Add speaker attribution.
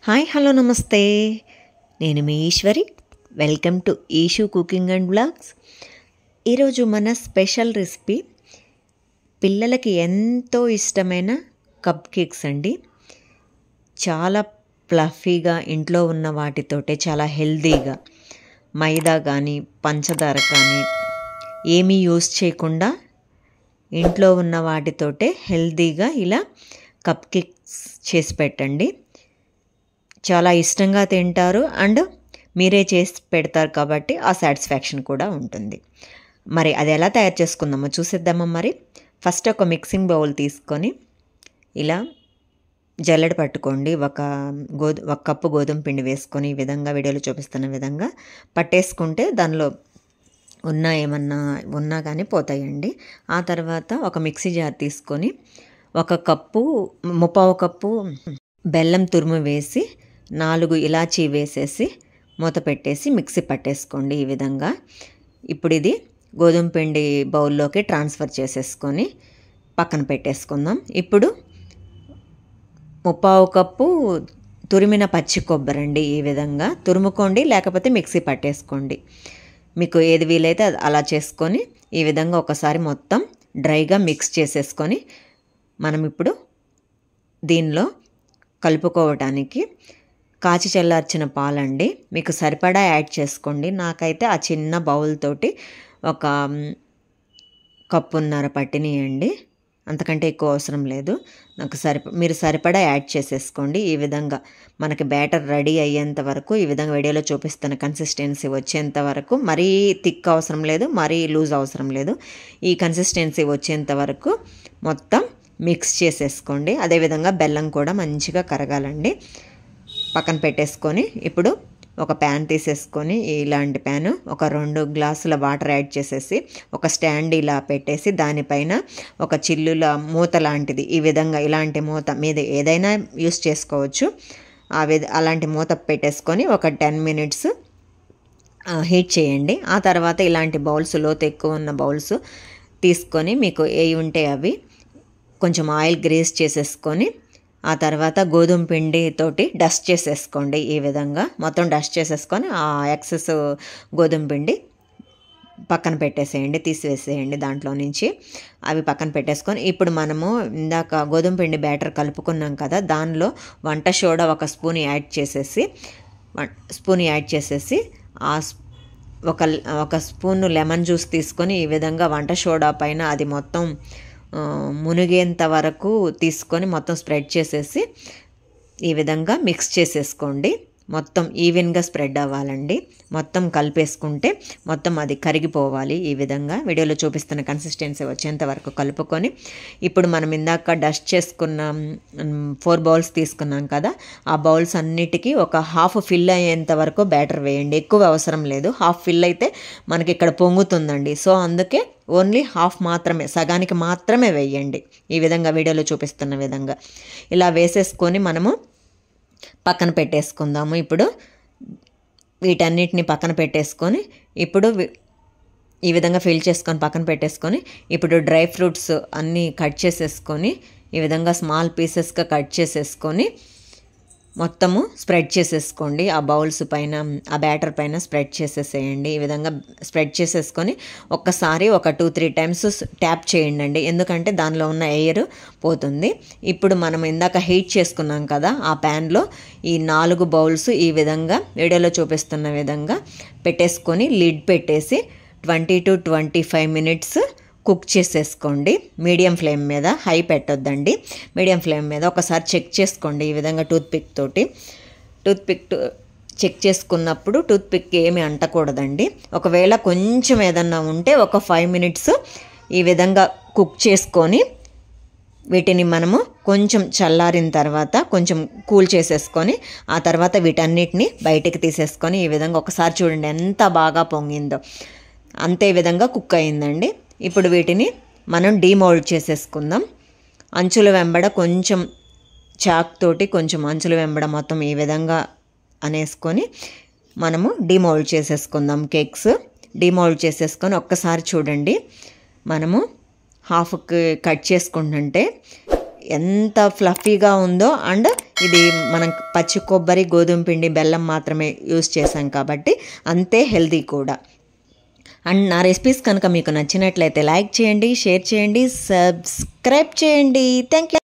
Speaker 1: Hi hello నమస్తే, నేను మీ Eshwari. Welcome to Eshu cooking and blogs. ఈరోజు మన స్పెషల్ రెసిపీ పిల్లలకి ఎంతో ఇష్టమైన కప్ కేక్స్ అండి. చాలా ఫ్లఫీగా ఇంట్లో ఉన్న వాటితోటే చాలా హెల్తీగా, మైదా కానీ పంచదార కానీ ఏమీ యూస్ చేయకుండా ఇంట్లో ఉన్న వాటితోటే హెల్తీగా ఇలా కప్ కేక్స్ చేసి పెట్టండి. చాలా ఇష్టంగా తింటారు అండ్ మీరే చేసి పెడతారు కాబట్టి ఆ సాటిస్ఫాక్షన్ కూడా ఉంటుంది. మరి అది ఎలా తయారు చేసుకుందామో చూసేద్దామా. మరి ఫస్ట్ ఒక మిక్సింగ్ బౌల్ తీసుకొని ఇలా జల్లెడ పట్టుకోండి. ఒక కప్పు గోధుమ పిండి వేసుకొని ఈ విధంగా వీడియోలో చూపిస్తున్న విధంగా పట్టేసుకుంటే దానిలో ఏమన్నా ఉన్నా కానీ పోతాయండి. ఆ తర్వాత ఒక మిక్సీ జార్ తీసుకొని ముప్పావు కప్పు బెల్లం తురుము వేసి 4 ఇలాచీ వేసేసి మూత పెట్టేసి మిక్సీ పట్టేసుకోండి ఈ విధంగా. ఇప్పుడు ఇది గోధుమ పిండి బౌల్లోకి ట్రాన్స్ఫర్ చేసేసుకొని పక్కన పెట్టేసుకుందాం. ఇప్పుడు ముప్పావు కప్పు తురిమిన పచ్చి కొబ్బరి అండి. ఈ విధంగా తురుముకోండి, లేకపోతే మిక్సీ పట్టేసుకోండి. మీకు ఏది వీలైతే అలా చేసుకొని ఈ విధంగా ఒకసారి మొత్తం డ్రైగా మిక్స్ చేసేసుకొని మనం ఇప్పుడు దీనిలో కలుపుకోవటానికి కాచి చల్లార్చిన పాలండి మీకు సరిపడా యాడ్ చేసుకోండి. నాకైతే ఆ చిన్న బౌల్ తోటి 1.5 కప్పున్నర పట్టినాయండి, అంతకంటే ఎక్కువ అవసరం లేదు. మీరు సరిపడా యాడ్ చేసేసుకోండి. ఈ విధంగా మనకి బ్యాటర్ రెడీ అయ్యేంత వరకు, ఈ విధంగా వీడియోలో చూపిస్తున్న కన్సిస్టెన్సీ వచ్చేంత వరకు, మరీ థిక్ అవసరం లేదు, మరీ లూజ్ అవసరం లేదు. ఈ కన్సిస్టెన్సీ వచ్చేంత వరకు మొత్తం మిక్స్ చేసేసుకోండి. అదేవిధంగా బెల్లం కూడా మంచిగా కరగాలండి. పక్కన పెట్టేసుకొని ఇప్పుడు ఒక ప్యాన్ తీసేసుకొని, ఇలాంటి ప్యాను ఒక 2 గ్లాసుల వాటర్ యాడ్ చేసేసి ఒక స్టాండ్ ఇలా పెట్టేసి దానిపైన ఒక చిల్లుల మూత లాంటిది, ఈ విధంగా ఇలాంటి మూత మీద ఏదైనా యూస్ చేసుకోవచ్చు. అలాంటి మూత పెట్టేసుకొని ఒక 10 మినిట్స్ హీట్ చేయండి. ఆ తర్వాత ఇలాంటి బౌల్స్, లోతు ఎక్కువ ఉన్న బౌల్స్ తీసుకొని మీకు ఏవి ఉంటే అవి కొంచెం ఆయిల్ గ్రీస్ చేసేసుకొని ఆ తర్వాత గోధుమ పిండి తోటి డస్ట్ చేసేసుకోండి. ఈ విధంగా మొత్తం డస్ట్ చేసేసుకొని ఆ ఎక్సెస్ గోధుమ పిండి పక్కన పెట్టేసేయండి, తీసివేసేయండి దాంట్లో నుంచి. అవి పక్కన పెట్టేసుకొని ఇప్పుడు మనము ఇందాక గోధుమ పిండి బ్యాటర్ కలుపుకున్నాం కదా, దానిలో వంట సోడా 1 స్పూన్ యాడ్ చేసేసి ఒక స్పూన్ లెమన్ జ్యూస్ తీసుకొని ఈ విధంగా వంట సోడా పైన అది మొత్తం మునిగేంత వరకు తీసుకొని మొత్తం స్ప్రెడ్ చేసేసి ఈ విధంగా మిక్స్ చేసేసుకోండి. మొత్తం ఈవెన్గా స్ప్రెడ్ అవ్వాలండి. మొత్తం కలిపేసుకుంటే మొత్తం అది కరిగిపోవాలి. ఈ విధంగా వీడియోలో చూపిస్తున్న కన్సిస్టెన్సీ వచ్చేంత వరకు కలుపుకొని ఇప్పుడు మనం ఇందాక డస్ట్ చేసుకున్న 4 బౌల్స్ తీసుకున్నాం కదా, ఆ బౌల్స్ అన్నిటికీ ఒక హాఫ్ ఫిల్ అయ్యేంత వరకు బ్యాటర్ వేయండి. ఎక్కువ అవసరం లేదు, హాఫ్ ఫిల్ అయితే మనకి ఇక్కడ పొంగుతుందండి. సో అందుకే ఓన్లీ హాఫ్ మాత్రమే, సగానికి మాత్రమే వేయండి. ఈ విధంగా వీడియోలో చూపిస్తున్న విధంగా ఇలా వేసేసుకొని మనము పక్కన పెట్టేసుకుందాము. ఇప్పుడు వీటన్నిటిని పక్కన పెట్టేసుకొని ఇప్పుడు ఈ విధంగా ఫిల్ చేసుకొని పక్కన పెట్టేసుకొని ఇప్పుడు డ్రై ఫ్రూట్స్ అన్నీ కట్ చేసేసుకొని ఈ విధంగా స్మాల్ పీసెస్గా కట్ చేసేసుకొని మొత్తము స్ప్రెడ్ చేసేసుకోండి. ఆ బౌల్స్ పైన, ఆ బ్యాటర్ పైన స్ప్రెడ్ చేసేసేయండి. ఈ విధంగా స్ప్రెడ్ చేసేసుకొని ఒక్కసారి ఒక 2-3 టైమ్స్ ట్యాప్ చేయండి, ఎందుకంటే దానిలో ఉన్న ఎయిర్ పోతుంది. ఇప్పుడు మనం ఇందాక హీట్ చేసుకున్నాం కదా, ఆ ప్యాన్లో ఈ 4 బౌల్స్ ఈ విధంగా వీడియోలో చూపిస్తున్న విధంగా పెట్టేసుకొని లిడ్ పెట్టేసి 20 to 25 మినిట్స్ కుక్ చేసేసుకోండి. మీడియం ఫ్లేమ్ మీద, హై పెట్టొద్దండి, మీడియం ఫ్లేమ్ మీద. ఒకసారి చెక్ చేసుకోండి ఈ విధంగా టూత్పిక్ చెక్ చేసుకున్నప్పుడు టూత్పిక్ ఏమి అంటకూడదండి. ఒకవేళ కొంచెం ఏదన్నా ఉంటే ఒక 5 మినిట్స్ ఈ విధంగా కుక్ చేసుకొని వీటిని మనము కొంచెం చల్లారిన తర్వాత కొంచెం కూల్ చేసేసుకొని ఆ తర్వాత వీటన్నిటిని బయటికి తీసేసుకొని ఈ విధంగా ఒకసారి చూడండి ఎంత బాగా పొంగిందో. అంతే విధంగా కుక్ అయిందండి. ఇప్పుడు వీటిని మనం డీమౌల్డ్ చేసేసుకుందాం. అంచుల వెంబడ కొంచెం చాక్ తోటి కొంచెం అంచుల వెంబడ మొత్తం ఈ విధంగా అనేసుకొని మనము డీమౌల్డ్ చేసేసుకుందాం. కేక్స్ డీమౌల్డ్ చేసేసుకొని ఒక్కసారి చూడండి, మనము హాఫ్కి కట్ చేసుకుంటుంటే ఎంత ఫ్లఫీగా ఉందో అండ్ ఇది మనం పచ్చి కొబ్బరి, గోధుమ పిండి, బెల్లం మాత్రమే యూస్ చేసాం కాబట్టి అంతే హెల్తీ కూడా. అండ్ నా రెసిపీస్ కనుక మీకు నచ్చినట్లయితే లైక్ చేయండి, షేర్ చేయండి, సబ్స్క్రైబ్ చేయండి. Thank you.